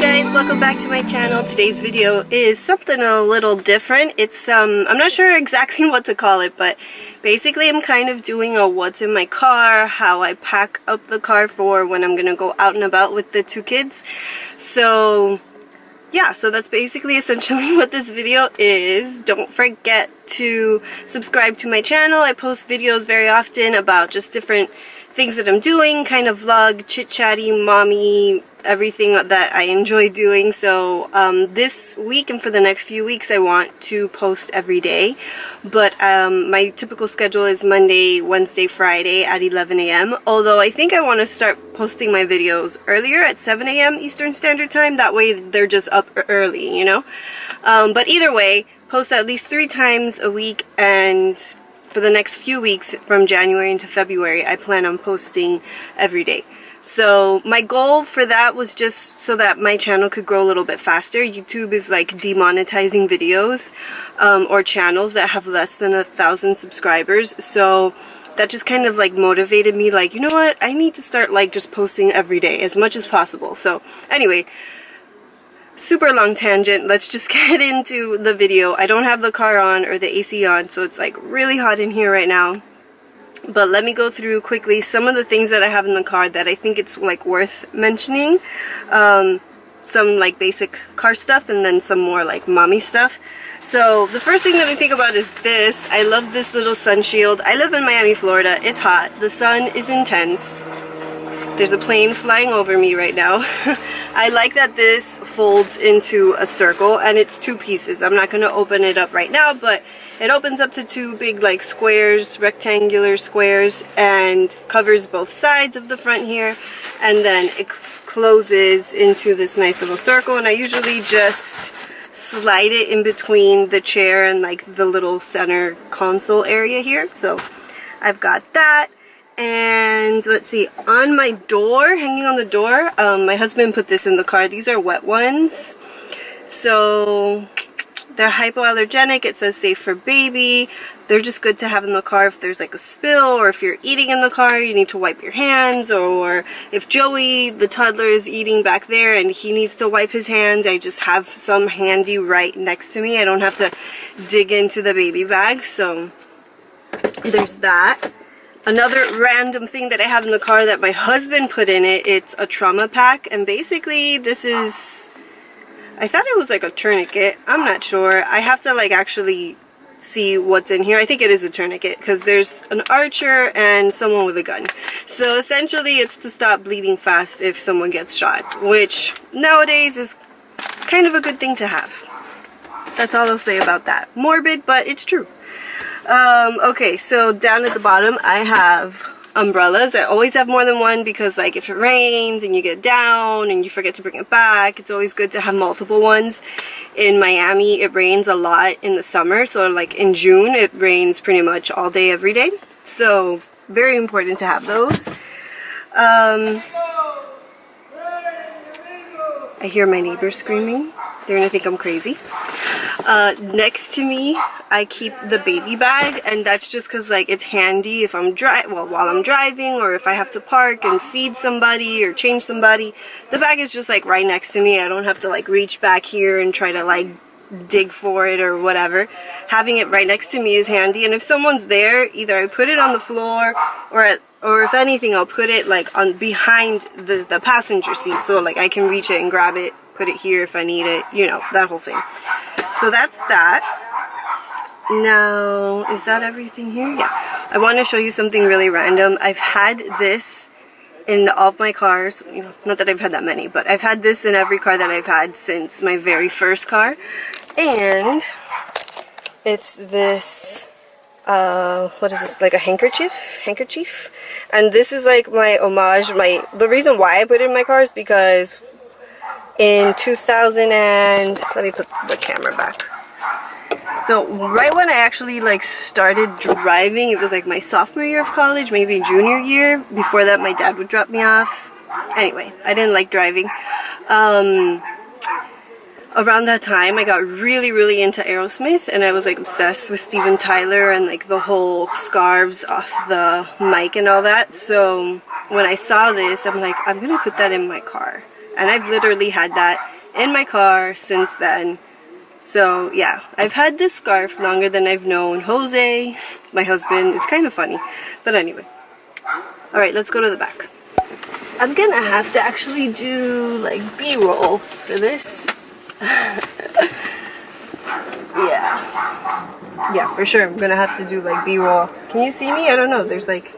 guys, welcome back to my channel. Today's video is something a little different. It's I'm not sure exactly what to call it, but basically I'm kind of doing a what's in my car, how I pack up the car for when I'm gonna go out and about with the two kids. So yeah, so that's basically essentially what this video is. Don't forget to subscribe to my channel. I post videos very often about just different things that I'm doing, kind of vlog, chit-chatty, mommy, everything that I enjoy doing. So this week and for the next few weeks I want to post every day, but my typical schedule is Monday, Wednesday, Friday at 11 a.m. although I think I want to start posting my videos earlier at 7 a.m. Eastern Standard Time. That way they're just up early, you know. But either way, post at least 3 times a week, and for the next few weeks from January into February I plan on posting every day. So my goal for that was just so that my channel could grow a little bit faster. YouTube is like demonetizing videos or channels that have less than 1,000 subscribers. So that just kind of like motivated me, like, you know what, I need to start like just posting every day as much as possible. So anyway, super long tangent, let's just get into the video. I don't have the car on or the AC on, so it's like really hot in here right now. But let me go through quickly some of the things that I have in the car that I think it's like worth mentioning. Some like basic car stuff and then some more like mommy stuff. So the first thing that I think about is this. I love this little sun shield. I live in Miami, Florida. It's hot. The sun is intense. There's a plane flying over me right now. I like that this folds into a circle and it's 2 pieces. I'm not going to open it up right now, but it opens up to 2 big like squares, rectangular squares, and covers both sides of the front here, and then it closes into this nice little circle, and I usually just slide it in between the chair and like the little center console area here. So I've got that. And let's see, on my door, hanging on the door, my husband put this in the car. These are wet ones. So they're hypoallergenic. It says safe for baby. They're just good to have in the car if there's like a spill, or if you're eating in the car, you need to wipe your hands, or if Joey, the toddler, is eating back there and he needs to wipe his hands, I just have some handy right next to me. I don't have to dig into the baby bag. So there's that. Another random thing that I have in the car that my husband put in it, it's a trauma pack, and basically this is, I thought it was like a tourniquet, I'm not sure. I have to like actually see what's in here. I think it is a tourniquet because there's an archer and someone with a gun. So essentially it's to stop bleeding fast if someone gets shot, which nowadays is kind of a good thing to have. That's all I'll say about that. Morbid, but it's true. Okay, so down at the bottom I have umbrellas. I always have more than one because like if it rains and you get down and you forget to bring it back, it's always good to have multiple ones. In Miami it rains a lot in the summer, so like in June it rains pretty much all day every day, so very important to have those. I hear my neighbors screaming. They're gonna think I'm crazy. Next to me I keep the baby bag, and that's just because like it's handy if I'm while I'm driving, or if I have to park and feed somebody or change somebody. The bag is just like right next to me. I don't have to like reach back here and try to like dig for it or whatever. Having it right next to me is handy, and if someone's there, either I put it on the floor, or if anything I'll put it like on behind the passenger seat, so like I can reach it and grab it, put it here if I need it, you know, that whole thing. So that's that. Now, is that everything here? Yeah. I want to show you something really random. I've had this in all of my cars, you know, not that I've had that many, but I've had this in every car that I've had since my very first car. And it's this, what is this, like a handkerchief? And this is like my homage, the reason why I put it in my car is because in 2000 and, let me put the camera back. So right when I actually like started driving, it was like my sophomore year of college, maybe junior year. Before that my dad would drop me off. Anyway, I didn't like driving. Around that time I got really into Aerosmith, and I was like obsessed with Steven Tyler and like the whole scarves off the mic and all that. So when I saw this, I'm like, I'm gonna put that in my car. and I've literally had that in my car since then. So yeah, I've had this scarf longer than I've known Jose, my husband. It's kind of funny, but anyway. Alright, let's go to the back. I'm gonna have to actually do like B-roll for this. Yeah, for sure. I'm gonna have to do like B-roll. Can you see me? I don't know. There's like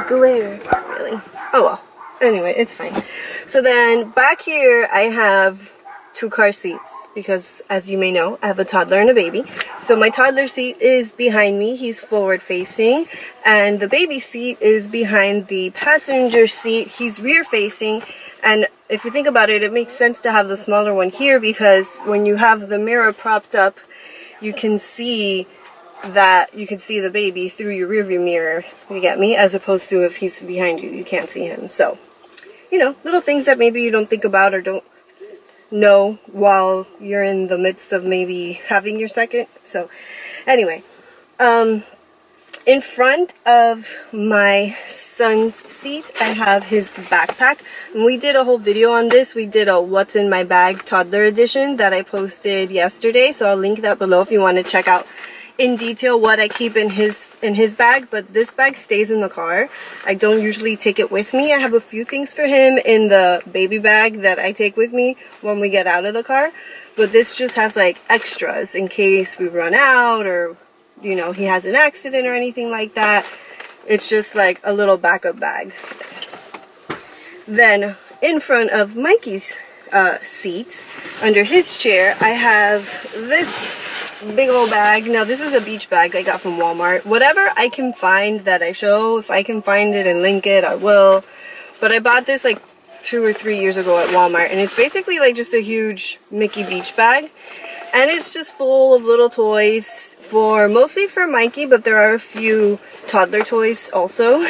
glare, really. Oh well. Anyway, it's fine. So then back here I have 2 car seats because, as you may know, I have a toddler and a baby. So my toddler seat is behind me. He's forward facing, and the baby seat is behind the passenger seat. He's rear facing. And if you think about it, it makes sense to have the smaller one here because when you have the mirror propped up, you can see the baby through your rearview mirror. You get me? As opposed to if he's behind you, you can't see him. So, you know, little things that maybe you don't think about or don't know while you're in the midst of maybe having your second. So, anyway, in front of my son's seat, I have his backpack. And we did a whole video on this. We did a What's in My Bag toddler edition that I posted yesterday. So I'll link that below if you want to check out in detail what I keep in his bag. But this bag stays in the car. I don't usually take it with me. I have a few things for him in the baby bag that I take with me when we get out of the car. But this just has like extras in case we run out or, you know, he has an accident or anything like that. It's just like a little backup bag. Then in front of Mikey's seat, under his chair, I have this big old bag. Now this is a beach bag I got from Walmart. Whatever I can find that I show, if I can find it and link it, I will. But I bought this like 2 or 3 years ago at Walmart, and it's basically like just a huge Mickey beach bag. And it's just full of little toys mostly for Mikey, but there are a few toddler toys also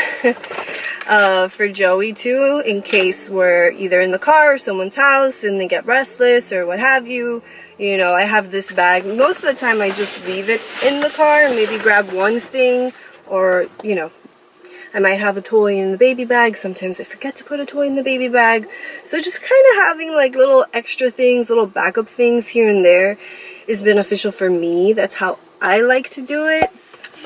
for Joey too, in case we're either in the car or someone's house and they get restless or what have you. You know, I have this bag. Most of the time I just leave it in the car and maybe grab one thing, or, you know, I might have a toy in the baby bag. Sometimes I forget to put a toy in the baby bag. So just kind of having like little extra things, little backup things here and there is beneficial for me. That's how I like to do it.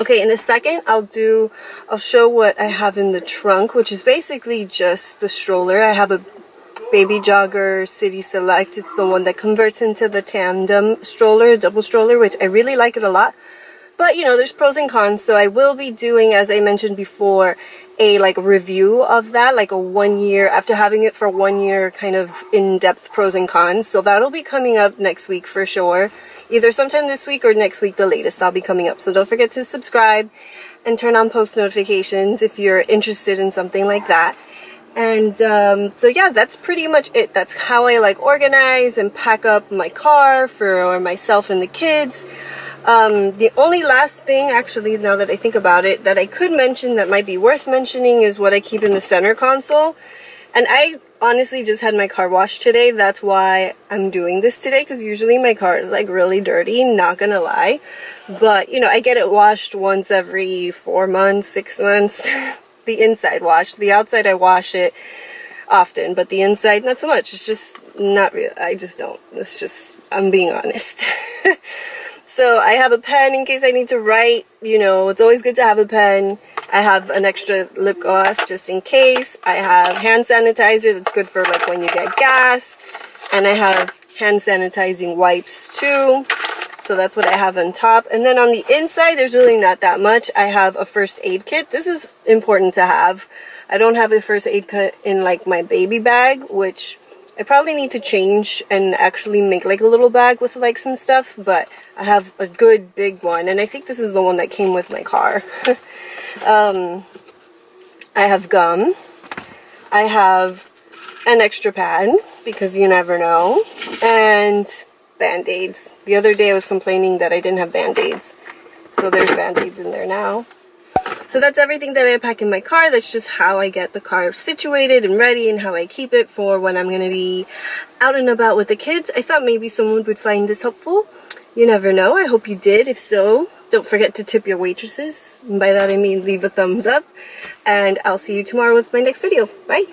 Okay, in a second I'll show what I have in the trunk, which is basically just the stroller. I have a Baby Jogger City Select. It's the one that converts into the tandem stroller, double stroller, which I really like it a lot. But, you know, there's pros and cons, so I will be doing, as I mentioned before, a like review of that, like a 1 year, after having it for 1 year, kind of in-depth pros and cons. So that'll be coming up next week for sure. Either sometime this week or next week, the latest, that'll be coming up. So don't forget to subscribe and turn on post notifications if you're interested in something like that. And so yeah, that's pretty much it. That's how I like organize and pack up my car for myself and the kids. The only last thing, actually, now that I think about it, that I could mention that might be worth mentioning is what I keep in the center console. And I honestly just had my car washed today. That's why I'm doing this today, because usually my car is like really dirty, not gonna lie. But, you know, I get it washed once every 4 months, 6 months. The inside wash. The outside I wash it often, but the inside not so much. It's just not real. I just don't. It's just, I'm being honest. So I have a pen in case I need to write. You know, it's always good to have a pen. I have an extra lip gloss just in case. I have hand sanitizer that's good for like when you get gas. And I have hand sanitizing wipes too. So that's what I have on top. And then on the inside, there's really not that much. I have a first aid kit. This is important to have. I don't have a first aid kit in like my baby bag, which I probably need to change and actually make like a little bag with like some stuff. But I have a good big one. And I think this is the one that came with my car. I have gum. I have an extra pad because you never know. And Band-Aids. The other day I was complaining that I didn't have Band-Aids. So there's Band-Aids in there now. So that's everything that I pack in my car. That's just how I get the car situated and ready and how I keep it for when I'm going to be out and about with the kids. I thought maybe someone would find this helpful. You never know. I hope you did. If so, don't forget to tip your waitresses. And by that I mean leave a thumbs up. And I'll see you tomorrow with my next video. Bye.